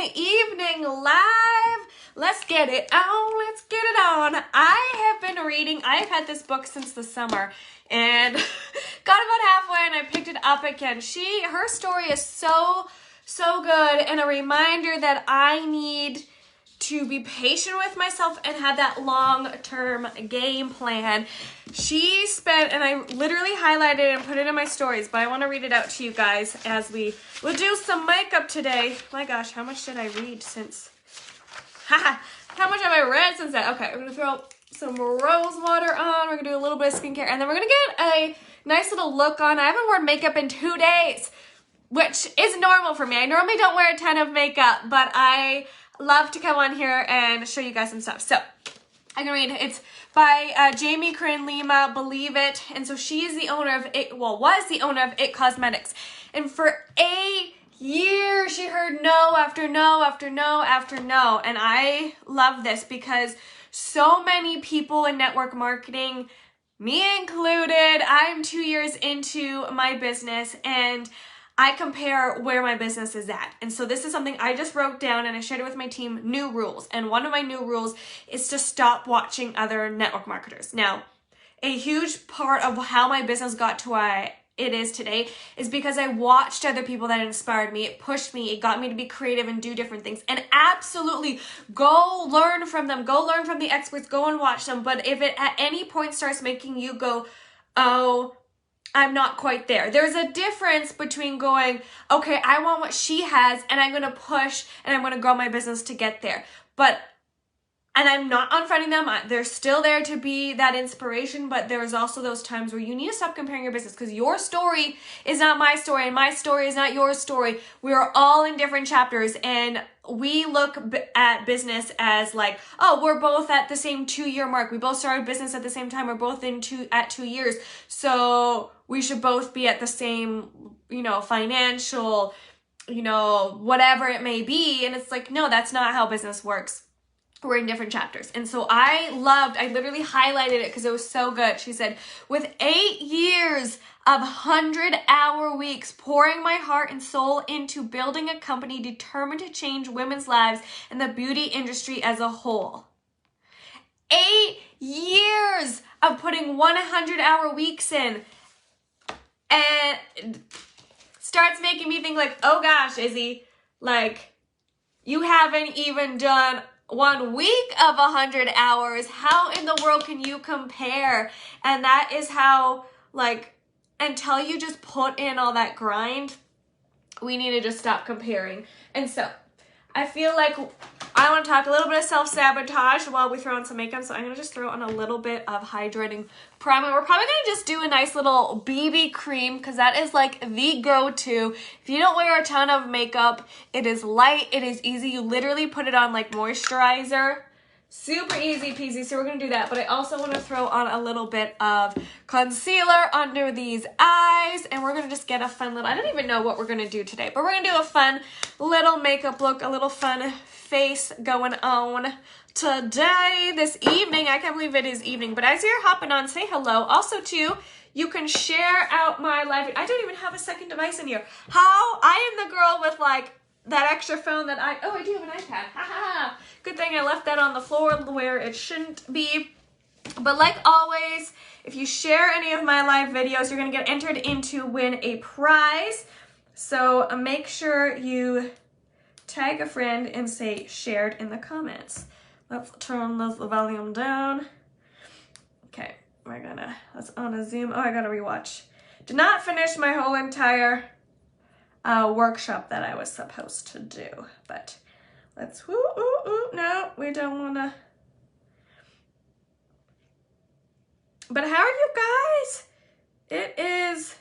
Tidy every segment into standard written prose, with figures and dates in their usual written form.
an evening live. Let's get it on. Let's get it on. I have been reading. I've had this book since the summer and got about halfway and I picked it up again. Her story is so good and a reminder that I need to be patient with myself and have that long-term game plan. She spent, and I literally highlighted it and put it in my stories, but I want to read it out to you guys as we will do some makeup today. My gosh, how much did I read since? How much have I read since that? Okay, we're going to throw some rose water on. We're going to do a little bit of skincare, and then we're going to get a nice little look on. I haven't worn makeup in 2 days, which is normal for me. I normally don't wear a ton of makeup, but I love to come on here and show you guys some stuff. So I'm gonna read. It's by Jamie Corinne Lima, Believe It. And so she is the owner of It, well, was the owner of It Cosmetics. And for 8 years, she heard no after no after no after no. And I love this because so many people in network marketing, me included, I'm 2 years into my business and I compare where my business is at. And so this is something I just wrote down and I shared it with my team, new rules. And one of my new rules is to stop watching other network marketers. Now, a huge part of how my business got to where it is today is because I watched other people that inspired me. It pushed me. It got me to be creative and do different things. And absolutely go learn from them. Go learn from the experts. Go and watch them. But if it at any point starts making you go, oh, I'm not quite there. There's a difference between going, okay, I want what she has and I'm going to push and I'm going to grow my business to get there. And I'm not unfriending them. They're still there to be that inspiration, but there's also those times where you need to stop comparing your business because your story is not my story and my story is not your story. We are all in different chapters and we look at business as like, oh, we're both at the same 2-year mark. We both started business at the same time. We're both at 2 years. So we should both be at the same, financial, whatever it may be. And it's like, no, that's not how business works. We're in different chapters. And so I literally highlighted it because it was so good. She said, with 8 years of 100-hour weeks, pouring my heart and soul into building a company determined to change women's lives and the beauty industry as a whole. 8 years of putting 100-hour weeks in. And starts making me think like, oh gosh, Izzy, like you haven't even done 1 week of 100 hours. How in the world can you compare? And that is how, until you just put in all that grind, we need to just stop comparing. And so I feel like I want to talk a little bit of self-sabotage while we throw on some makeup. So I'm going to just throw on a little bit of hydrating primer. We're probably going to just do a nice little BB cream because that is like the go-to. If you don't wear a ton of makeup, it is light, it is easy. You literally put it on like moisturizer. Super easy peasy. So we're going to do that. But I also want to throw on a little bit of concealer under these eyes. And we're going to just get a fun little, I don't even know what we're going to do today. But we're going to do a fun little makeup look, a little fun face going on today, this evening. I can't believe it is evening. But as you're hopping on, say hello. Also, too, you can share out my live. I don't even have a second device in here. I am the girl with that extra phone that I do have an iPad. Good thing I left that on the floor where it shouldn't be. But like always, if you share any of my live videos, you're going to get entered to win a prize. So make sure you tag a friend and say shared in the comments. Let's turn the volume down. Okay, let's on a zoom. Oh, I gotta rewatch. Did not finish my whole entire workshop that I was supposed to do, but let's, no, we don't wanna. But how are you guys? It is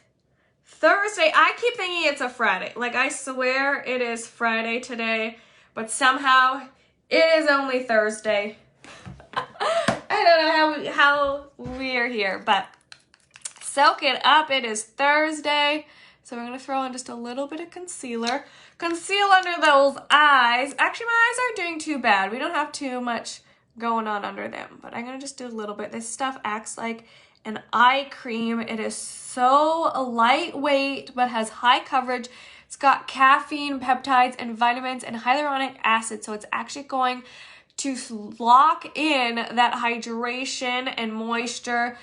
Thursday. I keep thinking it's a Friday. I swear it is Friday today, but somehow it is only Thursday. I don't know how we're here, but soak it up. It is Thursday. So we're going to throw on just a little bit of concealer. Conceal under those eyes. Actually, my eyes aren't doing too bad. We don't have too much going on under them, but I'm going to just do a little bit. This stuff acts like an eye cream. It is so lightweight, but has high coverage. It's got caffeine, peptides, and vitamins, and hyaluronic acid. So it's actually going to lock in that hydration and moisture,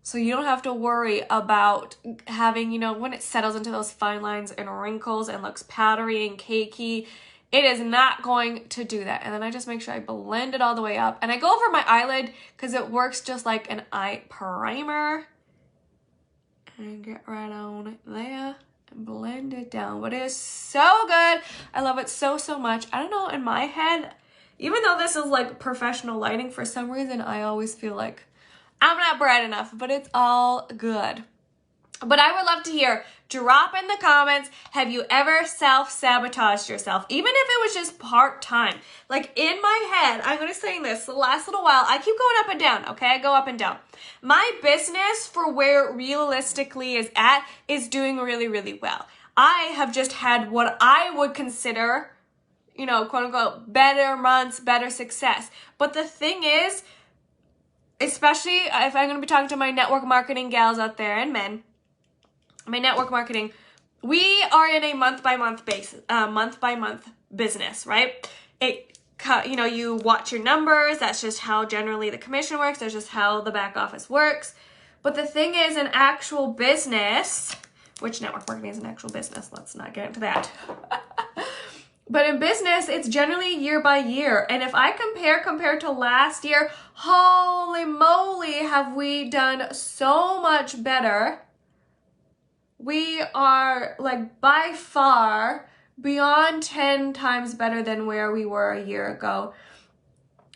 so you don't have to worry about having, you know, when it settles into those fine lines and wrinkles and looks powdery and cakey, it is not going to do that. And then I just make sure I blend it all the way up. And I go over my eyelid because it works just like an eye primer. And get right on there and blend it down. But it is so good. I love it so, so much. I don't know, in my head, even though this is like professional lighting, for some reason, I always feel like I'm not bright enough, but it's all good. But I would love to hear, drop in the comments, have you ever self-sabotaged yourself? Even if it was just part-time. Like in my head, I'm going to say this, the last little while, I keep going up and down, okay? I go up and down. My business, for where it realistically is at, is doing really, really well. I have just had what I would consider, you know, quote unquote, better months, better success. But the thing is, especially if I'm going to be talking to my network marketing gals out there and men, my network marketing, we are in a month-by-month basis, month-by-month business, right? You know, you watch your numbers. That's just how generally the commission works. That's just how the back office works. But the thing is, an actual business, which network marketing is an actual business. Let's not get into that. But in business, it's generally year by year. And if I compared to last year, holy moly, have we done so much better. We are like by far beyond 10 times better than where we were a year ago.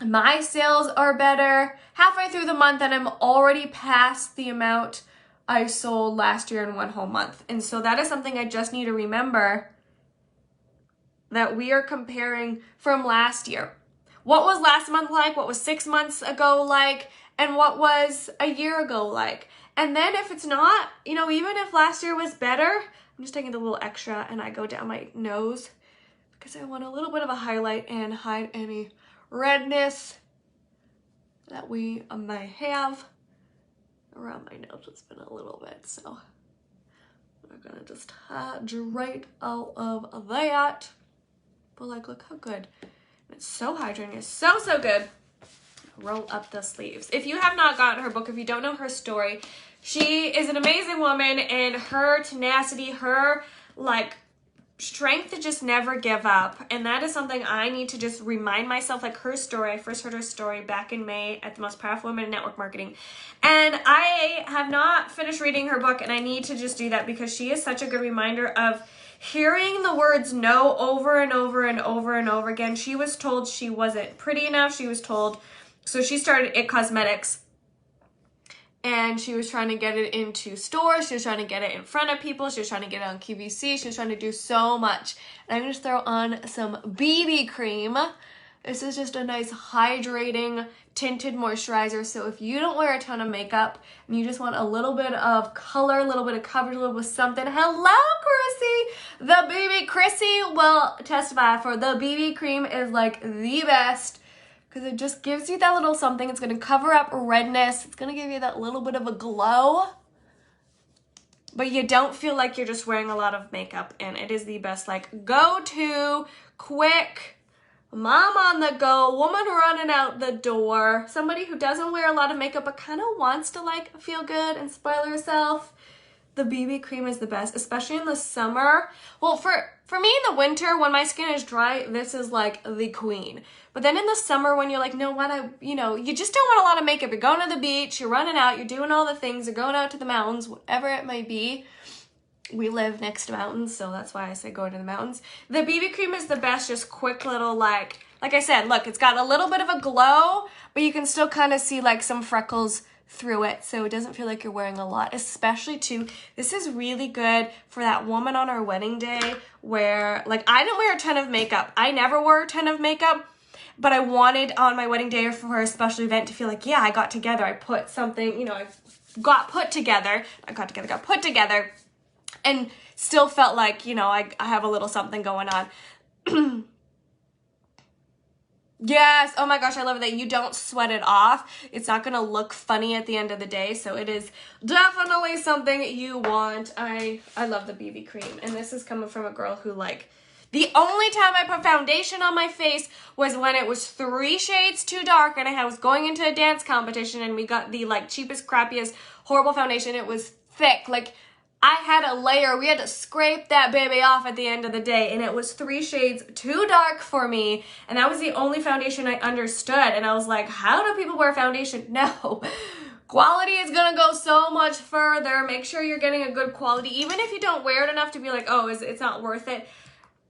My sales are better halfway through the month, and I'm already past the amount I sold last year in one whole month. And so that is something I just need to remember, that we are comparing from last year. What was last month like? What was 6 months ago like? And what was a year ago like? And then if it's not, you know, even if last year was better, I'm just taking the little extra and I go down my nose because I want a little bit of a highlight and hide any redness that we may have around my nose. It's been a little bit, so we're gonna just hydrate all of that. But like, look how good. It's so hydrating. It's so, so good. Roll up the sleeves. If you have not gotten her book, if you don't know her story, she is an amazing woman, and her tenacity, her like strength to just never give up. And that is something I need to just remind myself, like her story. I first heard her story back in May at the Most Powerful Women in Network Marketing. And I have not finished reading her book, and I need to just do that because she is such a good reminder of hearing the words no over and over and over and over again. She was told she wasn't pretty enough. She was told, so she started It Cosmetics, and she was trying to get it into stores. She was trying to get it in front of people. She was trying to get it on QVC. She was trying to do so much. And I'm going to throw on some BB cream. This is just a nice hydrating tinted moisturizer. So if you don't wear a ton of makeup and you just want a little bit of color, a little bit of coverage, a little bit of something, hello, Chrissy. The BB Chrissy will testify for the BB cream is like the best, because it just gives you that little something. It's going to cover up redness. It's going to give you that little bit of a glow, but you don't feel like you're just wearing a lot of makeup. And it is the best, like, go-to, quick, mom on the go, woman running out the door, somebody who doesn't wear a lot of makeup but kind of wants to, like, feel good and spoil herself. The BB cream is the best, especially in the summer. Well, for me in the winter, when my skin is dry, this is like the queen. But then in the summer, when you're like, no, you just don't want a lot of makeup. You're going to the beach, you're running out, you're doing all the things, you're going out to the mountains, whatever it may be. We live next to mountains, so that's why I say go to the mountains. The BB cream is the best, just quick little, like I said, look, it's got a little bit of a glow, but you can still kind of see like some freckles through it, so it doesn't feel like you're wearing a lot. Especially too, this is really good for that woman on her wedding day where, like, I didn't wear a ton of makeup. I never wore a ton of makeup, but I wanted on my wedding day or for a special event to feel like, yeah, I got together. I put something, you know, I got put together, and still felt like, you know, I have a little something going on. Yes. Oh my gosh, I love that you don't sweat it off. It's not going to look funny at the end of the day. So it is definitely something you want. I love the BB cream. And this is coming from a girl who like, the only time I put foundation on my face was when it was 3 shades too dark and I was going into a dance competition and we got the like cheapest, crappiest, horrible foundation. It was thick. Like I had a layer. We had to scrape that baby off at the end of the day, and it was 3 shades too dark for me, and that was the only foundation I understood, and I was like, how do people wear foundation? No. Quality is gonna go so much further. Make sure you're getting a good quality, even if you don't wear it enough to be like, oh, it's not worth it.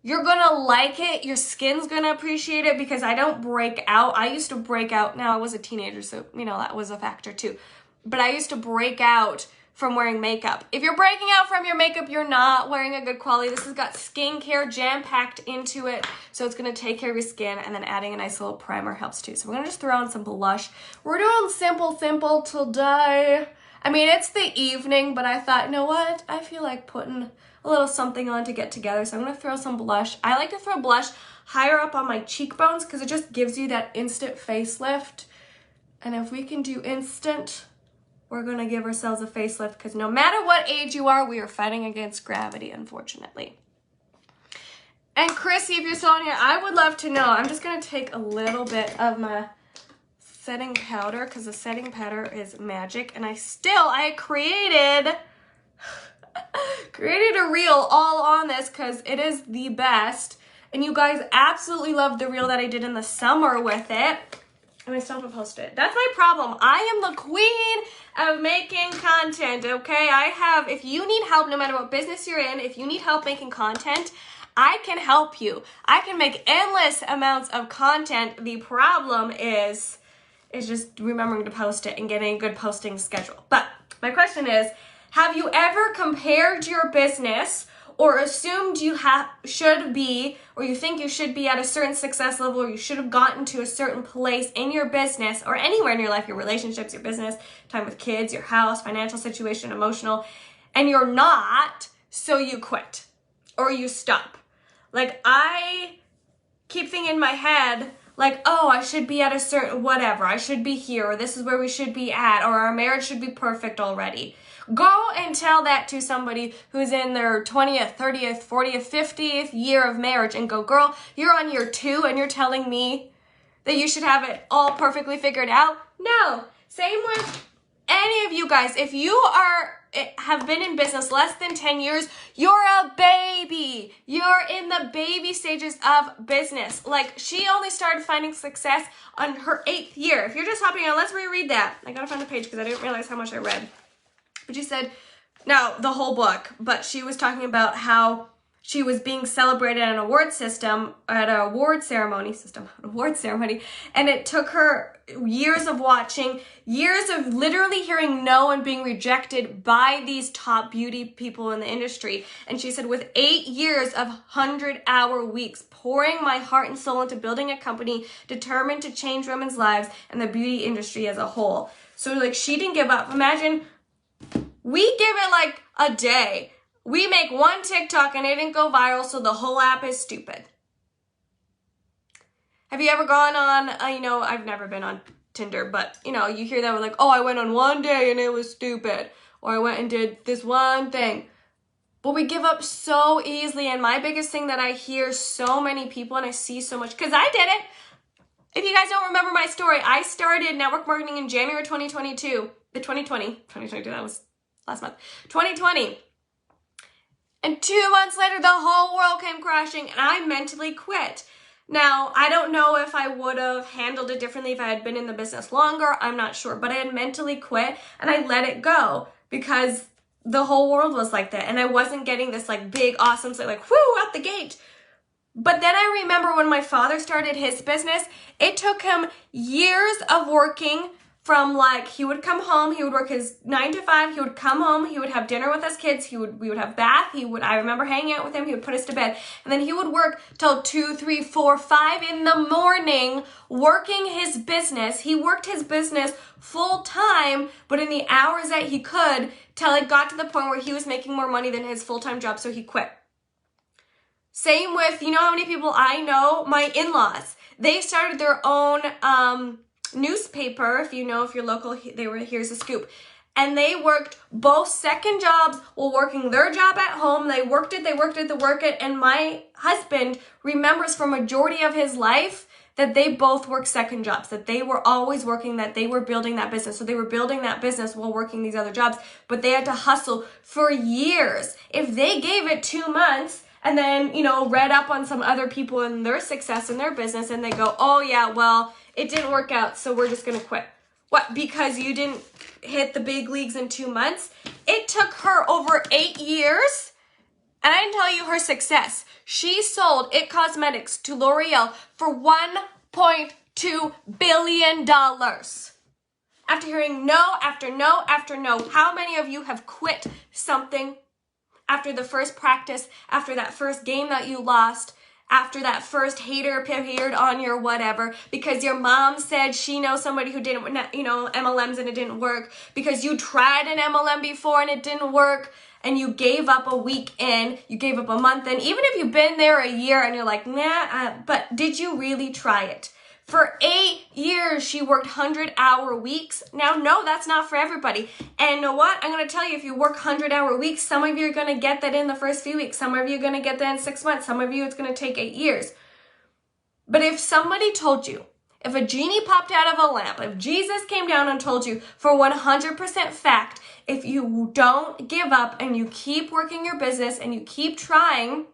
You're gonna like it. Your skin's gonna appreciate it because I don't break out. I used to break out. Now, I was a teenager, so, you know, that was a factor too. But I used to break out from wearing makeup. If you're breaking out from your makeup, you're not wearing a good quality. This has got skincare jam-packed into it, so it's gonna take care of your skin, and then adding a nice little primer helps too. So we're gonna just throw on some blush. We're doing simple today. I mean, it's the evening, but I thought, you know what? I feel like putting a little something on to get together, so I'm gonna throw some blush. I like to throw blush higher up on my cheekbones because it just gives you that instant facelift. And if we can do instant, we're gonna give ourselves a facelift because no matter what age you are, we are fighting against gravity, unfortunately. And Chrissy, if you're still on here, I would love to know. I'm just gonna take a little bit of my setting powder because the setting powder is magic, and I created a reel all on this because it is the best, and you guys absolutely loved the reel that I did in the summer with it. And I still haven't posted it. That's my problem. I am the queen of making content, okay? If you need help, no matter what business you're in, if you need help making content, I can help you. I can make endless amounts of content. The problem is just remembering to post it and getting a good posting schedule. But my question is, have you ever compared your business or assumed you should be, or you think you should be at a certain success level, or you should have gotten to a certain place in your business or anywhere in your life, your relationships, your business, time with kids, your house, financial situation, emotional, and you're not, so you quit or you stop? Like, I keep thinking in my head, like, oh, I should be at a certain whatever, I should be here, or this is where we should be at, or our marriage should be perfect already. Go and tell that to somebody who's in their 20th, 30th, 40th, 50th year of marriage and go, girl, you're on year 2 and you're telling me that you should have it all perfectly figured out? No. Same with any of you guys. If you have been in business less than 10 years, you're a baby. You're in the baby stages of business. Like, she only started finding success on her 8th year. If you're just hopping on, let's reread that. I gotta find the page because I didn't realize how much I read. But she said, no, the whole book, but she was talking about how she was being celebrated at an award ceremony, and it took her years of watching, years of literally hearing no and being rejected by these top beauty people in the industry. And she said, with 8 years of 100-hour weeks, pouring my heart and soul into building a company determined to change women's lives and the beauty industry as a whole. So like, she didn't give up. Imagine, we give it like a day. We make one TikTok and it didn't go viral, so the whole app is stupid. Have you ever gone on, I've never been on Tinder, but, you hear that, we're like, oh, I went on one day and it was stupid. Or I went and did this one thing. But we give up so easily, and my biggest thing that I hear so many people, and I see so much, because I did it. If you guys don't remember my story, I started network marketing in January 2022. 2022, that was last month. 2020. And 2 months later, the whole world came crashing and I mentally quit. Now, I don't know if I would have handled it differently if I had been in the business longer. I'm not sure. But I had mentally quit and I let it go because the whole world was like that. And I wasn't getting this like big, awesome, like, whoo, out the gate. But then I remember when my father started his business, it took him years of working from like, he would come home, he would work his 9 to 5, he would come home, he would have dinner with us kids, we would have bath, I remember hanging out with him, he would put us to bed, and then he would work till 2, 3, 4, 5 in the morning, working his business. He worked his business full time, but in the hours that he could, till it got to the point where he was making more money than his full-time job, so he quit. Same with, you know how many people I know? My in-laws. They started their own newspaper. If you know, if you're local, here's a scoop. And they worked both second jobs while working their job at home. They worked it. And my husband remembers for majority of his life that they both worked second jobs, that they were always working, that they were building that business. So they were building that business while working these other jobs, but they had to hustle for years. If they gave it 2 months and then, you know, read up on some other people and their success in their business and they go, oh yeah, well, it didn't work out, so we're just going to quit. What, because you didn't hit the big leagues in 2 months? It took her over 8 years. And I didn't tell you her success. She sold IT Cosmetics to L'Oreal for $1.2 billion. After hearing no after no after no, how many of you have quit something after the first practice, after that first game that you lost, after that first hater appeared on your whatever, because your mom said she knows somebody who didn't, you know, MLMs and it didn't work, because you tried an MLM before and it didn't work, and you gave up a week in, you gave up a month in, even if you've been there a year and you're like, nah, but did you really try it? For 8 years, she worked 100-hour weeks. Now, no, that's not for everybody. And you know what? I'm going to tell you, if you work 100-hour weeks, some of you are going to get that in the first few weeks. Some of you are going to get that in 6 months. Some of you, it's going to take 8 years. But if somebody told you, if a genie popped out of a lamp, if Jesus came down and told you for 100% fact, if you don't give up and you keep working your business and you keep trying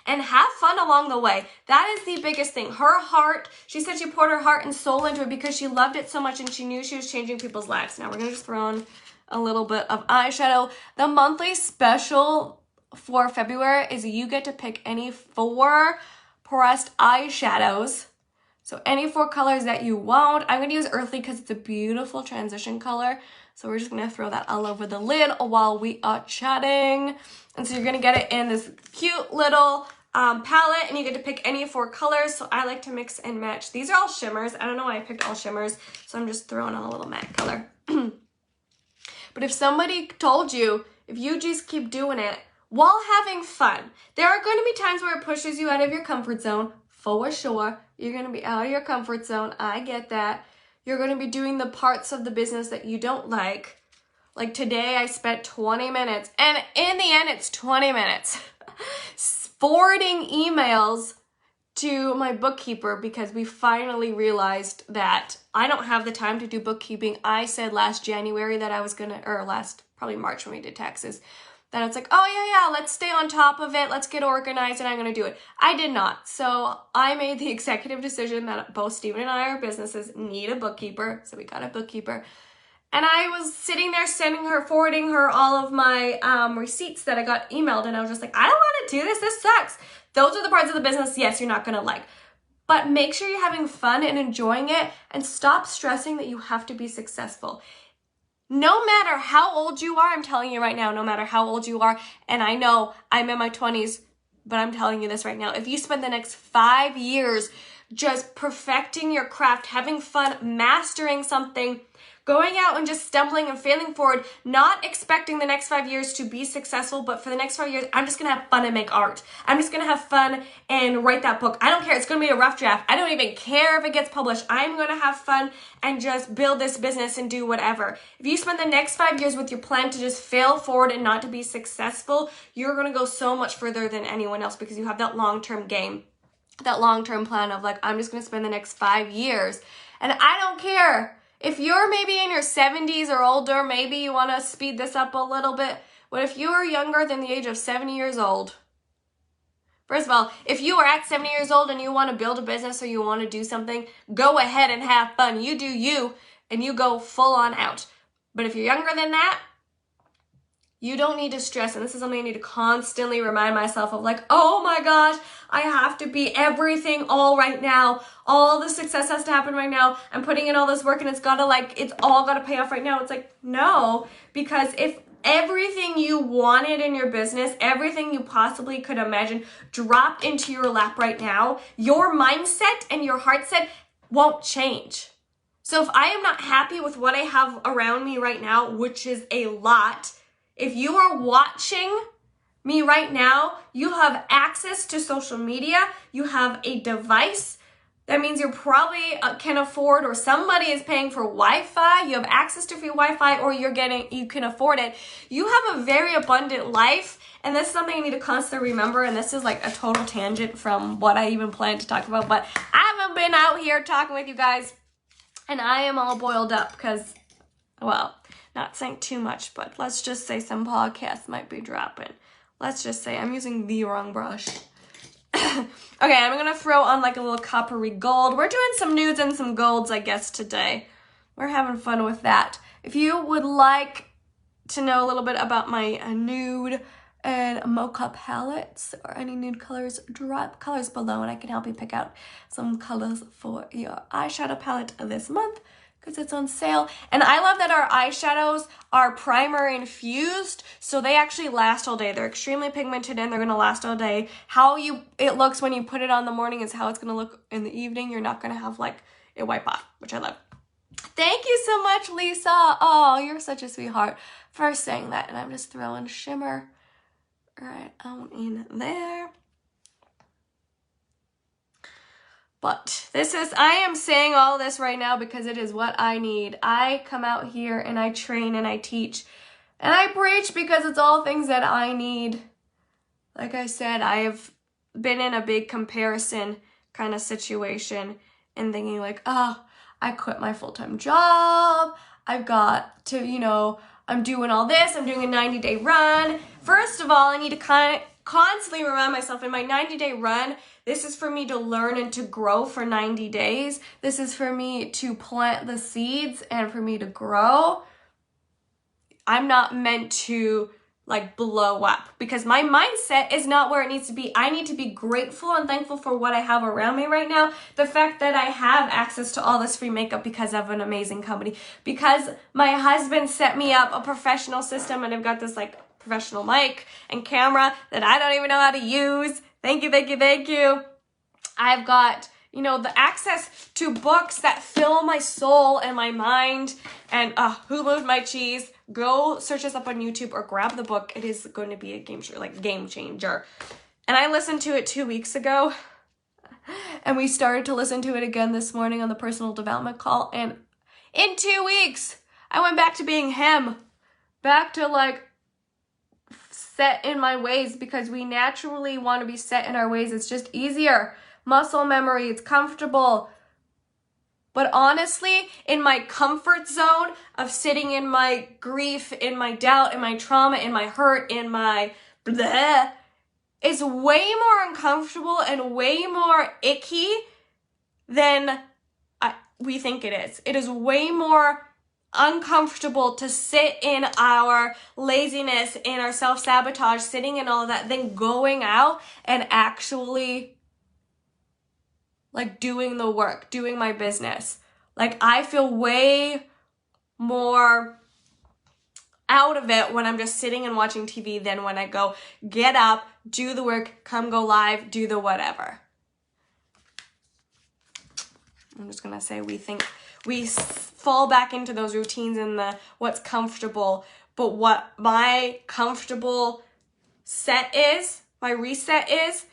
and have fun along the way, that is the biggest thing. Her heart, she said she poured her heart and soul into it because she loved it so much and she knew she was changing people's lives. Now we're going to just throw on a little bit of eyeshadow. The monthly special for February is you get to pick any 4 pressed eyeshadows. So any 4 colors that you want. I'm going to use Earthly because it's a beautiful transition color. So we're just going to throw that all over the lid while we are chatting. And so you're going to get it in this cute little palette, and you get to pick any 4 colors. So I like to mix and match. These are all shimmers. I don't know why I picked all shimmers, so I'm just throwing on a little matte color. But if somebody told you, if you just keep doing it while having fun, there are going to be times where it pushes you out of your comfort zone, for sure. You're going to be out of your comfort zone. I get that. You're going to be doing the parts of the business that you don't like. Like today, I spent 20 minutes, and in the end, it's 20 minutes, forwarding emails to my bookkeeper because we finally realized that I don't have the time to do bookkeeping. I said last January that I was going to, or probably March when we did taxes, that it's like, oh yeah, let's stay on top of it. Let's get organized and I'm going to do it. I did not. So I made the executive decision that both Steven and I, our businesses, need a bookkeeper. So we got a bookkeeper. And I was sitting there forwarding her all of my receipts that I got emailed. And I was just like, I don't want to do this. This sucks. Those are the parts of the business, yes, you're not going to like. But make sure you're having fun and enjoying it and stop stressing that you have to be successful. No matter how old you are, I'm telling you right now, no matter how old you are, and I know I'm in my 20s, but I'm telling you this right now, if you spend the next 5 years just perfecting your craft, having fun, mastering something, going out and just stumbling and failing forward, not expecting the next 5 years to be successful, but for the next 5 years, I'm just going to have fun and make art. I'm just going to have fun and write that book. I don't care. It's going to be a rough draft. I don't even care if it gets published. I'm going to have fun and just build this business and do whatever. If you spend the next 5 years with your plan to just fail forward and not to be successful, you're going to go so much further than anyone else because you have that long-term game, that long-term plan of like, I'm just going to spend the next 5 years. And I don't care. If you're maybe in your 70s or older, maybe you want to speed this up a little bit. But if you are younger than the age of 70 years old, first of all, if you are at 70 years old and you want to build a business or you want to do something, go ahead and have fun. You do you, and you go full on out. But if you're younger than that, you don't need to stress. And this is something I need to constantly remind myself of, like, oh my gosh, I have to be everything all right now. All the success has to happen right now. I'm putting in all this work and it's all got to pay off right now. It's like, no, because if everything you wanted in your business, everything you possibly could imagine dropped into your lap right now, your mindset and your heart set won't change. So if I am not happy with what I have around me right now, which is a lot, if you are watching me right now, you have access to social media, you have a device. That means you probably can afford, or somebody is paying for Wi-Fi. You have access to free Wi-Fi, or you can afford it. You have a very abundant life, and this is something I need to constantly remember, and this is like a total tangent from what I even planned to talk about, but I haven't been out here talking with you guys, and I am all boiled up because, well, not saying too much, but let's just say some podcasts might be dropping. Let's just say I'm using the wrong brush. Okay, I'm gonna throw on like a little coppery gold. We're doing some nudes and some golds, I guess, today. We're having fun with that. If you would like to know a little bit about my nude and mocha palettes or any nude colors, drop colors below and I can help you pick out some colors for your eyeshadow palette this month because it's on sale. And I love that our eyeshadows are primer infused, so they actually last all day. They're extremely pigmented and they're gonna last all day. How it looks when you put it on in the morning is how it's gonna look in the evening. You're not gonna have like it wipe off, which I love. Thank you so much, Lisa. Oh, you're such a sweetheart for saying that. And I'm just throwing shimmer right on in there. But I am saying all this right now because it is what I need. I come out here and I train and I teach and I preach because it's all things that I need. Like I said, I have been in a big comparison kind of situation and thinking like, oh, I quit my full-time job. I've got to, I'm doing all this. I'm doing a 90-day run. First of all, I need to constantly remind myself in my 90-day run, this is for me to learn and to grow for 90 days. This is for me to plant the seeds and for me to grow. I'm not meant to like blow up because my mindset is not where it needs to be. I need to be grateful and thankful for what I have around me right now. The fact that I have access to all this free makeup because of an amazing company, because my husband set me up a professional system and I've got this like professional mic and camera that I don't even know how to use. Thank you, thank you, thank you. I've got, the access to books that fill my soul and my mind. And Who Moved My Cheese? Go search this up on YouTube or grab the book. It is going to be a game changer. And I listened to it 2 weeks ago. And we started to listen to it again this morning on the personal development call. And in 2 weeks, I went back to being him. Back to like set in my ways because we naturally want to be set in our ways. It's just easier. Muscle memory, it's comfortable. But honestly, in my comfort zone of sitting in my grief, in my doubt, in my trauma, in my hurt, in my bleh, is way more uncomfortable and way more icky than we think it is. It is way more uncomfortable to sit in our laziness, in our self-sabotage, sitting in all of that, than going out and actually like doing the work, doing my business. Like I feel way more out of it when I'm just sitting and watching TV than when I go get up, do the work, come go live, do the whatever. I'm just gonna say we fall back into those routines and the what's comfortable, but what my comfortable set is, my reset is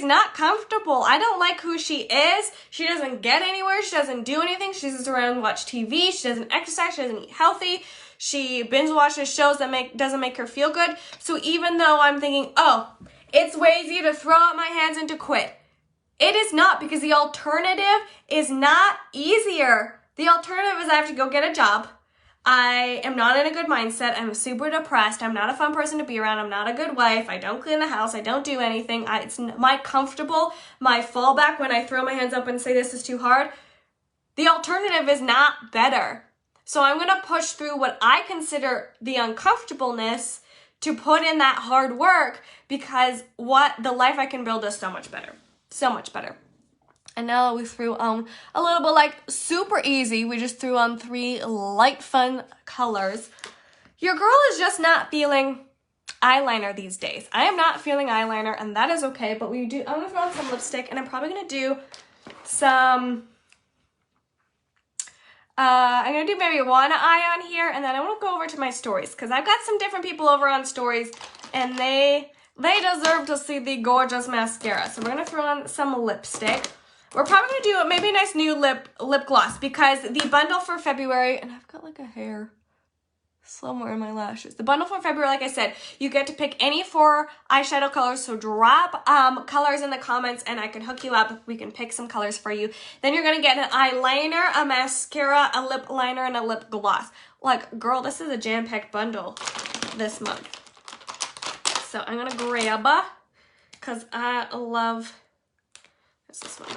not comfortable. I don't like who she is. She doesn't get anywhere. She doesn't do anything. She sits around and watch TV. She doesn't exercise. She doesn't eat healthy. She binge watches shows that doesn't make her feel good. So even though I'm thinking, oh, it's way easier to throw out my hands and to quit, it is not, because the alternative is not easier. The alternative is I have to go get a job. I am not in a good mindset. I'm super depressed. I'm not a fun person to be around. I'm not a good wife. I don't clean the house. I don't do anything. It's my comfortable, my fallback when I throw my hands up and say this is too hard. The alternative is not better. So I'm going to push through what I consider the uncomfortableness to put in that hard work, because what the life I can build is so much better. So much better. And now we threw on a little bit like super easy. We just threw on 3 light fun colors. Your girl is just not feeling eyeliner these days. I am not feeling eyeliner, and that is okay. But I'm gonna throw on some lipstick, and I'm probably gonna do some. I'm gonna do maybe one eye on here, and then I want to go over to my stories because I've got some different people over on stories, and they they deserve to see the gorgeous mascara. So we're going to throw on some lipstick. We're probably going to do maybe a nice new lip gloss because the bundle for February, and I've got like a hair somewhere in my lashes. The bundle for February, like I said, you get to pick any 4 eyeshadow colors. So drop colors in the comments and I can hook you up. We can pick some colors for you. Then you're going to get an eyeliner, a mascara, a lip liner, and a lip gloss. Like, girl, this is a jam-packed bundle this month. So I'm going to grab, because I love, this one.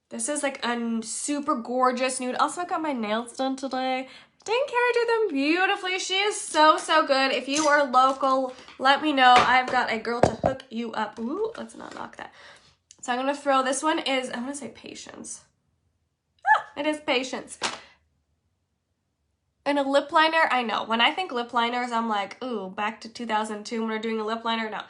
This is like a super gorgeous nude. Also, I got my nails done today. Didn't Kara do them beautifully? She is so, so good. If you are local, let me know. I've got a girl to hook you up. Ooh, let's not knock that. So I'm going to throw, this one is, I'm going to say Patience. It is Patience. And a lip liner, I know. When I think lip liners, I'm like, ooh, back to 2002 when we're doing a lip liner. No.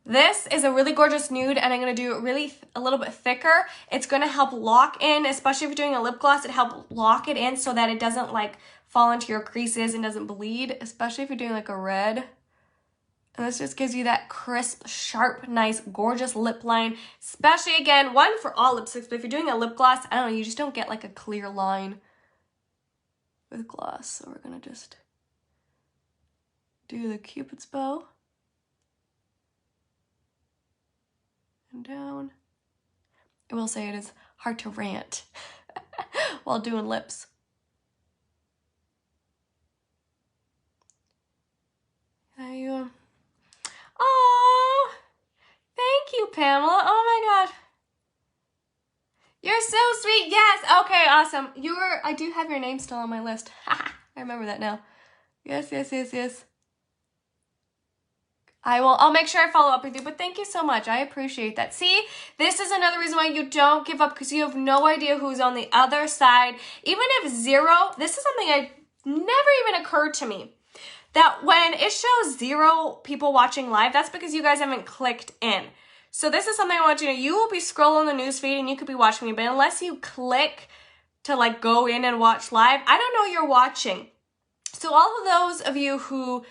This is a really gorgeous nude, and I'm going to do it really a little bit thicker. It's going to help lock in, especially if you're doing a lip gloss, it helps lock it in so that it doesn't like fall into your creases and doesn't bleed, especially if you're doing like a red. And this just gives you that crisp, sharp, nice, gorgeous lip line, especially, again, one for all lipsticks, but if you're doing a lip gloss, I don't know, you just don't get like a clear line with gloss. So we're going to just do the Cupid's bow. And down. I will say it is hard to rant while doing lips. There you go. Oh, thank you, Pamela. Oh my God. You're so sweet. Yes. Okay, awesome. I do have your name still on my list. I remember that now. Yes, yes, yes, yes. I'll make sure I follow up with you, but thank you so much. I appreciate that. See, this is another reason why you don't give up, because you have no idea who's on the other side. Even if zero, this is something I never even occurred to me, that when it shows 0 people watching live, that's because you guys haven't clicked in. So this is something I want you to know. You will be scrolling the newsfeed and you could be watching me, but unless you click to like go in and watch live, I don't know you're watching. So all of those of you who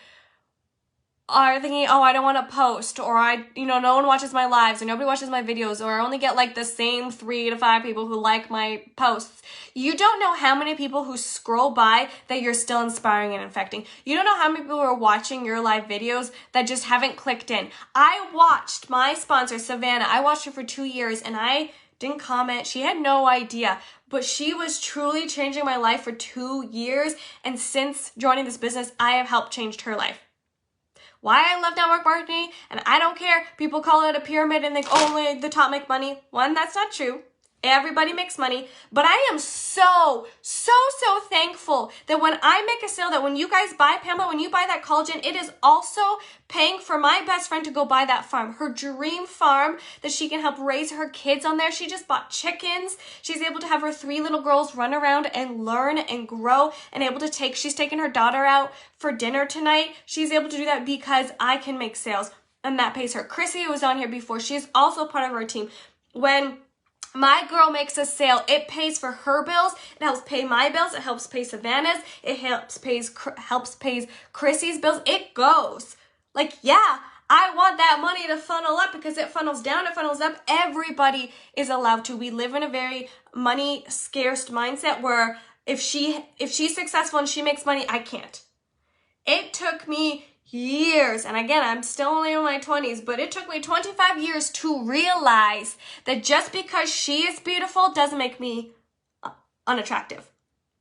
are thinking, oh, I don't want to post, or no one watches my lives, or nobody watches my videos, or I only get like the same 3 to 5 people who like my posts. You don't know how many people who scroll by that you're still inspiring and infecting. You don't know how many people are watching your live videos that just haven't clicked in. I watched my sponsor, Savannah. I watched her for 2 years and I didn't comment. She had no idea, but she was truly changing my life for 2 years. And since joining this business, I have helped change her life. Why I love network marketing, and I don't care, people call it a pyramid and think only the top make money. One, that's not true. Everybody makes money, but I am so thankful that when I make a sale, that when you guys buy, Pamela, when you buy that collagen, it is also paying for my best friend to go buy that farm, her dream farm that she can help raise her kids on there. She just bought chickens. She's able to have her 3 little girls run around and learn and grow, and able to she's taking her daughter out for dinner tonight. She's able to do that because I can make sales, and that pays her. Chrissy, who was on here before, she is also part of our team. When my girl makes a sale, it pays for her bills, it helps pay my bills, it helps pay Savannah's, it helps pays Chrissy's bills. It goes. Like, yeah, I want that money to funnel up because it funnels down, it funnels up. Everybody is allowed to. We live in a very money scarce mindset where if she's successful and she makes money, I can't. It took me years, and again, I'm still only in my 20s, but it took me 25 years to realize that just because she is beautiful doesn't make me unattractive.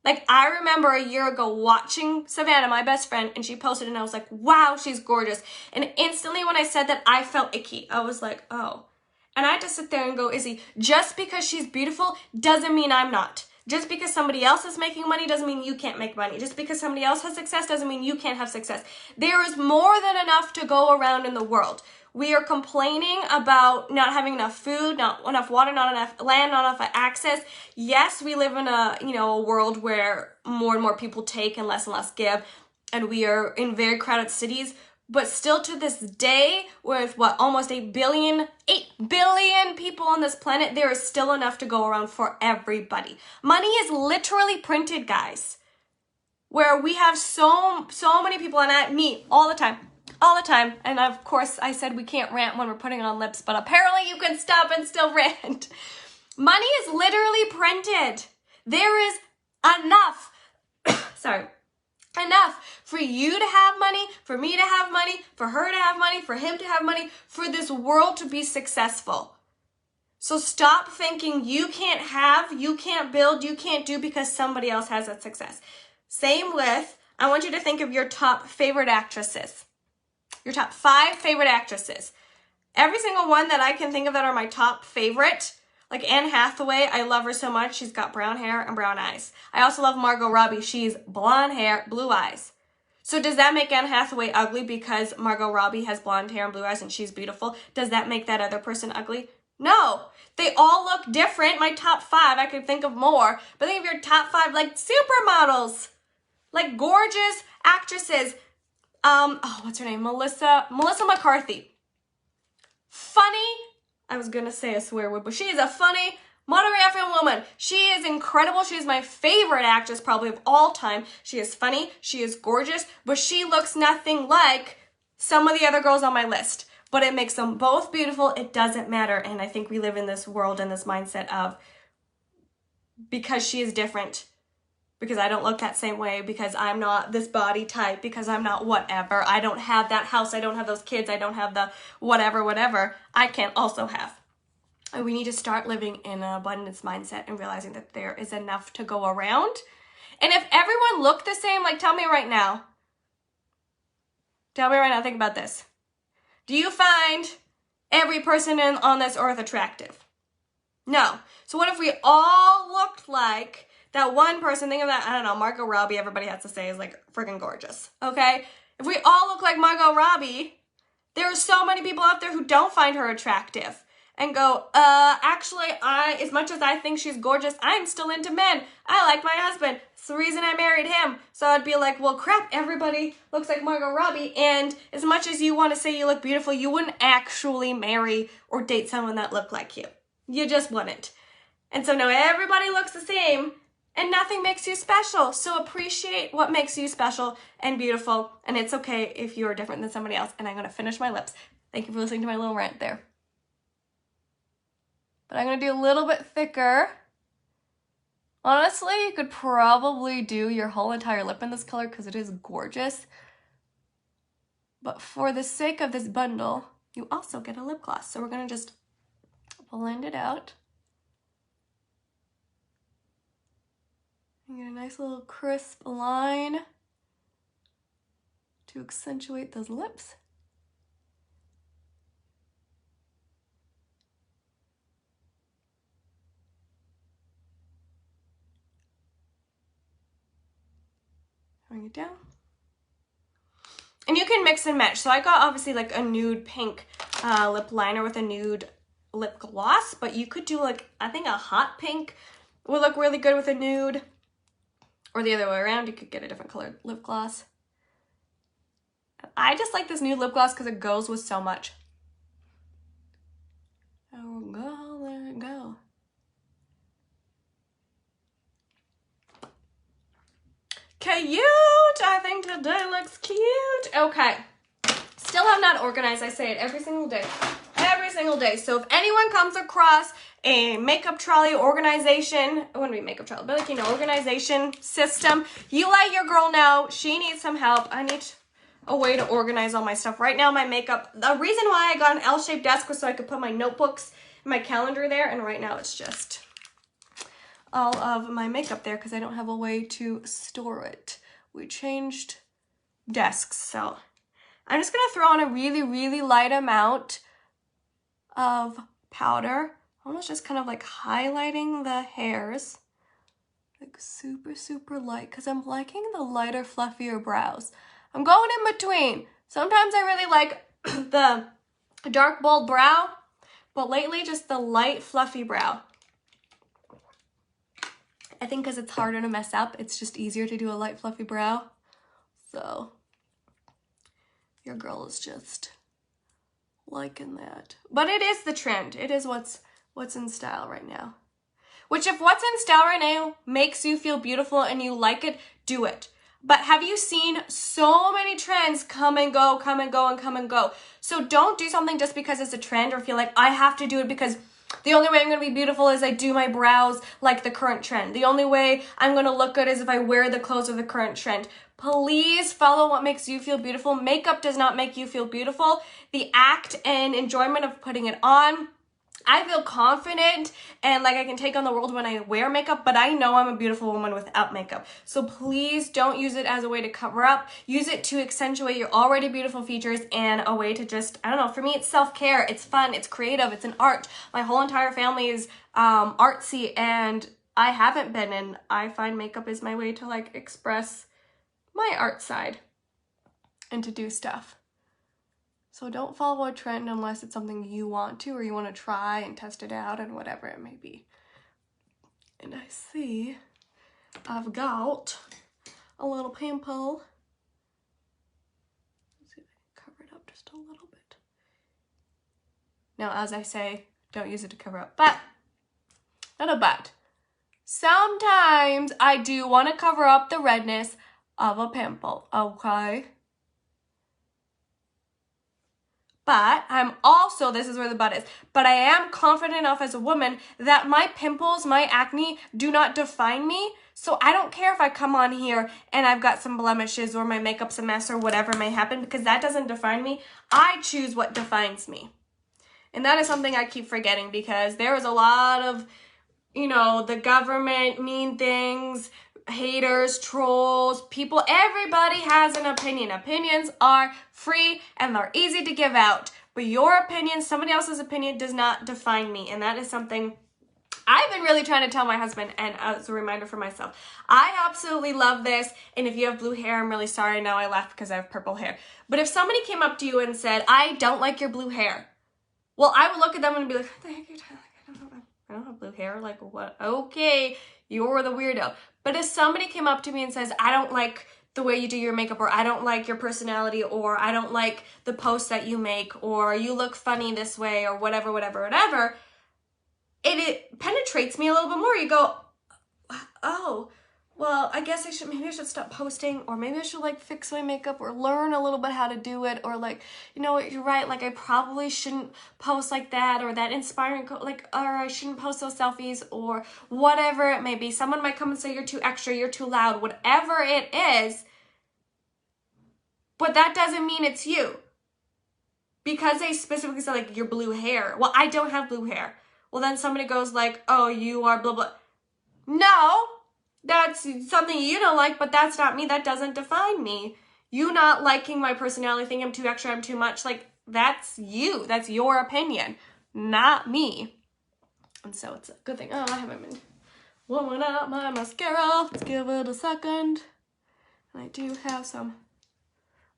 Like, I remember a year ago watching Savannah, my best friend, and she posted, and I was like, wow, she's gorgeous. And instantly when I said that, I felt icky. I was like, oh. And I had to sit there and go, Izzy, just because she's beautiful doesn't mean I'm not. Just because somebody else is making money doesn't mean you can't make money. Just because somebody else has success doesn't mean you can't have success. There is more than enough to go around in the world. We are complaining about not having enough food, not enough water, not enough land, not enough access. Yes, we live in a world where more and more people take and less give, and we are in very crowded cities. But still to this day, with almost 8 billion people on this planet, there is still enough to go around for everybody. Money is literally printed, guys. Where we have so many people, and me all the time, all the time. And of course, I said we can't rant when we're putting on lips, but apparently you can stop and still rant. Money is literally printed. There is enough, enough for you to have money, for me to have money, for her to have money, for him to have money, for this world to be successful. So stop thinking you can't have, you can't build, you can't do because somebody else has that success. Same with, I want you to think of your top favorite actresses. Your top 5 favorite actresses. Every single one that I can think of that are my top favorite, like Anne Hathaway, I love her so much. She's got brown hair and brown eyes. I also love Margot Robbie. She's blonde hair, blue eyes. So does that make Anne Hathaway ugly because Margot Robbie has blonde hair and blue eyes and she's beautiful? Does that make that other person ugly? No. They all look different. My top 5, I could think of more. But think of your top 5 like supermodels. Like gorgeous actresses. What's her name? Melissa McCarthy. Funny. I was going to say a swear word, but she is a funny, modern effing woman. She is incredible. She is my favorite actress probably of all time. She is funny. She is gorgeous, but she looks nothing like some of the other girls on my list. But it makes them both beautiful. It doesn't matter. And I think we live in this world and this mindset of because she is different, because I don't look that same way, because I'm not this body type, because I'm not whatever. I don't have that house. I don't have those kids. I don't have the whatever I can also have. And we need to start living in an abundance mindset and realizing that there is enough to go around. And if everyone looked the same, like tell me right now, think about this. Do you find every person on this earth attractive? No. So what if we all looked like that one person? Think of that, I don't know, Margot Robbie, everybody has to say is like freaking gorgeous, okay? If we all look like Margot Robbie, there are so many people out there who don't find her attractive and go, actually, as much as I think she's gorgeous, I'm still into men. I like my husband. It's the reason I married him. So I'd be like, well, crap, everybody looks like Margot Robbie. And as much as you want to say you look beautiful, you wouldn't actually marry or date someone that looked like you. You just wouldn't. And so now everybody looks the same and nothing makes you special. So appreciate what makes you special and beautiful. And it's okay if you're different than somebody else. And I'm going to finish my lips. Thank you for listening to my little rant there. But I'm going to do a little bit thicker. Honestly, you could probably do your whole entire lip in this color because it is gorgeous. But for the sake of this bundle, you also get a lip gloss. So we're going to just blend it out. And get a nice little crisp line to accentuate those lips. Bring it down. And you can mix and match. So I got obviously like a nude pink lip liner with a nude lip gloss, but you could do like, I think a hot pink would look really good with a nude, or the other way around, you could get a different colored lip gloss. I just like this nude lip gloss because it goes with so much. There we go, there we go. Cute! I think today looks cute. Okay. Still have not organized. I say it every single day. Every single day. So if anyone comes across a makeup trolley organization, it wouldn't be makeup trolley, but like, you know, organization system, you let your girl know she needs some help. I need a way to organize all my stuff. Right now, my makeup, the reason why I got an L-shaped desk was so I could put my notebooks and my calendar there. And right now it's just all of my makeup there because I don't have a way to store it. We changed desks, so I'm just gonna throw on a really, really light amount of powder. Almost just kind of like highlighting the hairs, like super, super light, because I'm liking the lighter, fluffier brows. I'm going in between. Sometimes I really like the dark, bold brow, but lately just the light, fluffy brow. I think because it's harder to mess up, it's just easier to do a light, fluffy brow. So your girl is just liking that. But it is the trend. It is what's in style right now. Which if what's in style right now makes you feel beautiful and you like it, do it. But have you seen so many trends come and go, come and go, and come and go? So don't do something just because it's a trend or feel like I have to do it because the only way I'm going to be beautiful is I do my brows like the current trend. The only way I'm going to look good is if I wear the clothes of the current trend. Please follow what makes you feel beautiful. Makeup does not make you feel beautiful. The act and enjoyment of putting it on. I feel confident and like I can take on the world when I wear makeup, but I know I'm a beautiful woman without makeup. So please don't use it as a way to cover up. Use it to accentuate your already beautiful features and a way to just, I don't know, for me it's self-care, it's fun, it's creative, it's an art. My whole entire family is artsy and I haven't been, and I find makeup is my way to like express my art side and to do stuff. So don't follow a trend unless it's something you want to or you want to try and test it out and whatever it may be. And I see I've got a little pimple. Let's see if I can cover it up just a little bit. Now, as I say, don't use it to cover up, but, not a but. Sometimes I do want to cover up the redness of a pimple, okay? But I'm also, this is where the but is, but I am confident enough as a woman that my pimples, my acne do not define me. So I don't care if I come on here and I've got some blemishes or my makeup's a mess or whatever may happen, because that doesn't define me. I choose what defines me. And that is something I keep forgetting, because there is a lot of, you know, the government, mean things, haters, trolls, people, everybody has an opinion. Opinions are free and they're easy to give out. But your opinion, somebody else's opinion, does not define me. And that is something I've been really trying to tell my husband, and as a reminder for myself. I absolutely love this. And if you have blue hair, I'm really sorry. Now I laughed because I have purple hair. But if somebody came up to you and said, I don't like your blue hair, well, I would look at them and be like, what the heck are you talking about? I don't have blue hair. Like, what? Okay, you're the weirdo. But if somebody came up to me and says, I don't like the way you do your makeup, or I don't like your personality, or I don't like the posts that you make, or you look funny this way, or whatever, it penetrates me a little bit more. You go, oh, well, I guess maybe I should stop posting, or maybe I should like fix my makeup or learn a little bit how to do it, or like, you know what, you're right, like I probably shouldn't post like that, or that inspiring, or I shouldn't post those selfies, or whatever it may be. Someone might come and say you're too extra, you're too loud, whatever it is, but that doesn't mean it's you. Because they specifically say like your blue hair. Well, I don't have blue hair. Well, then somebody goes like, oh, you are blah, blah. No. That's something you don't like, but that's not me. That doesn't define me. You not liking my personality, thinking I'm too extra, I'm too much, like, that's you. That's your opinion, not me. And so it's a good thing. Oh, I haven't been blowing out my mascara. Let's give it a second. And I do have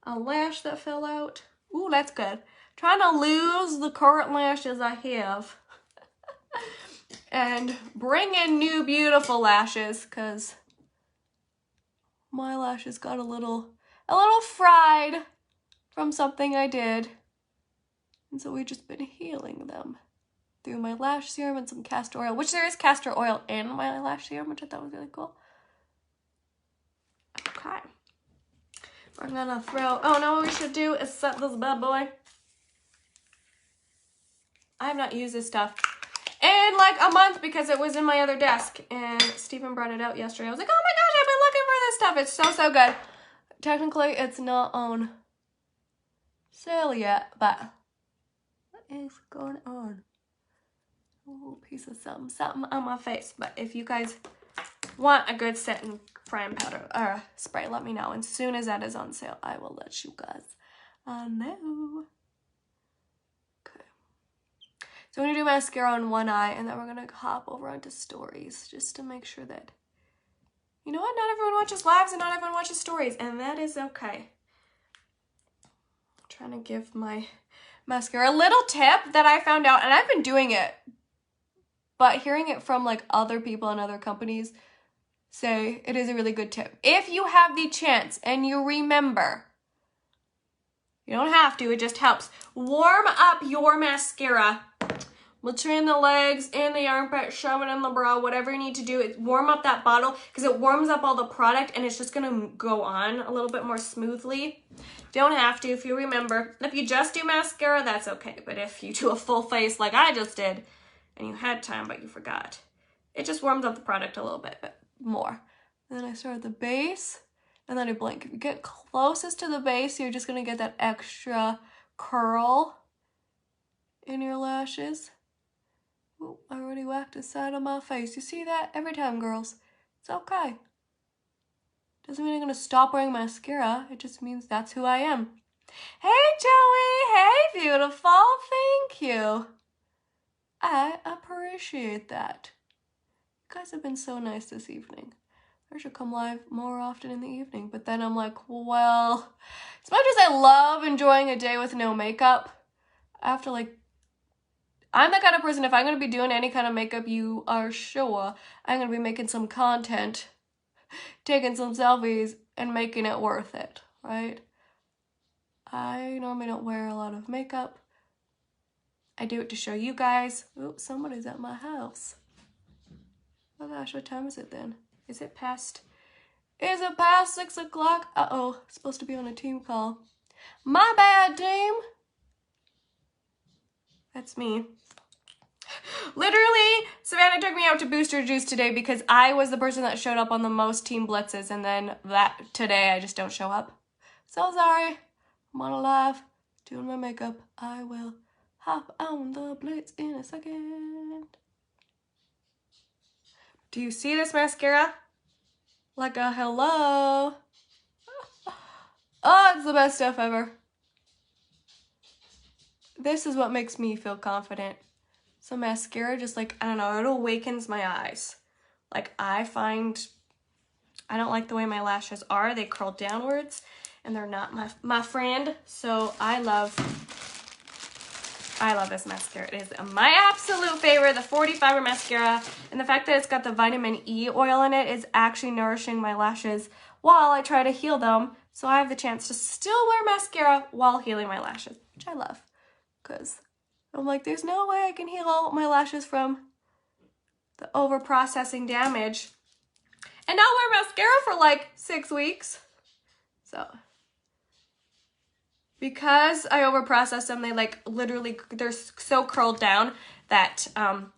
a lash that fell out. Ooh, that's good. Trying to lose the current lashes I have. And bring in new beautiful lashes, because my lashes got a little fried from something I did. And so we've just been healing them through my lash serum and some castor oil, which there is castor oil in my lash serum, which I thought was really cool. Okay. We're gonna throw, oh no, what we should do is set this bad boy. I have not used this stuff in like a month because it was in my other desk, and Stephen brought it out yesterday. I was like, oh my gosh, I've been looking for this stuff. It's so good. Technically, it's not on sale yet, but what is going on? A little piece of something on my face. But if you guys want a good setting prime powder or spray, let me know. And as soon as that is on sale, I will let you guys know. So I'm going to do mascara on one eye, and then we're going to hop over onto stories just to make sure that, you know what, not everyone watches lives and not everyone watches stories, and that is okay. I'm trying to give my mascara a little tip that I found out, and I've been doing it, but hearing it from like other people and other companies say it is a really good tip. If you have the chance and you remember, you don't have to, it just helps. Warm up your mascara between the legs and the armpit, shove it in the bra, whatever you need to do. Warm up that bottle because it warms up all the product and it's just gonna go on a little bit more smoothly. Don't have to if you remember. If you just do mascara, that's okay. But if you do a full face like I just did and you had time but you forgot, it just warms up the product a little bit more. And then I start at the base and then I blink. If you get closest to the base, you're just gonna get that extra curl in your lashes. Ooh, I already whacked the side of my face. You see that? Every time, girls. It's okay. Doesn't mean I'm gonna stop wearing mascara. It just means that's who I am. Hey, Joey! Hey, beautiful! Thank you. I appreciate that. You guys have been so nice this evening. I should come live more often in the evening, but then I'm like, well, as much as I love enjoying a day with no makeup, I have to like, I'm the kind of person, if I'm going to be doing any kind of makeup, you are sure I'm going to be making some content, taking some selfies, and making it worth it, right? I normally don't wear a lot of makeup. I do it to show you guys. Ooh, somebody's at my house. Oh gosh, what time is it then? Is it past 6 o'clock? Uh-oh, supposed to be on a team call. My bad, team. That's me. Literally, Savannah took me out to Booster Juice today because I was the person that showed up on the most team blitzes, and then today I just don't show up. So sorry. I'm on a live, doing my makeup. I will hop on the blitz in a second. Do you see this mascara? Like a hello. Oh, it's the best stuff ever. This is what makes me feel confident. So mascara just like, I don't know, it awakens my eyes. Like I don't like the way my lashes are. They curl downwards and they're not my friend. So I love this mascara. It is my absolute favorite, the 40 fiber mascara. And the fact that it's got the vitamin E oil in it is actually nourishing my lashes while I try to heal them. So I have the chance to still wear mascara while healing my lashes, which I love. Because I'm like, there's no way I can heal all my lashes from the over-processing damage and not wear mascara for like 6 weeks. So, because I over-process them, they like literally, they're so curled down that I'm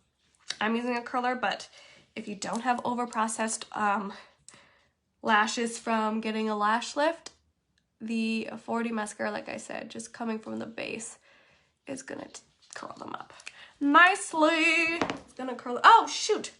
using a curler, but if you don't have over-processed lashes from getting a lash lift, the 40 mascara, like I said, just coming from the base is gonna curl them up nicely. It's gonna curl. Oh shoot,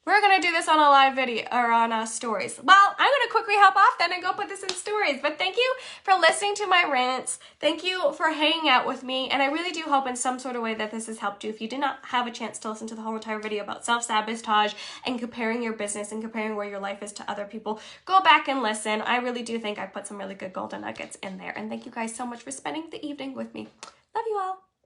we're gonna do this on a live video or on stories. Well, I'm gonna quickly hop off then and go put this in stories. But thank you for listening to my rants. Thank you for hanging out with me, and I really do hope in some sort of way that this has helped you. If you did not have a chance to listen to the whole entire video about self-sabotage and comparing your business and comparing where your life is to other people, go back and listen. I really do think I put some really good golden nuggets in there. And thank you guys so much for spending the evening with me. Love you all.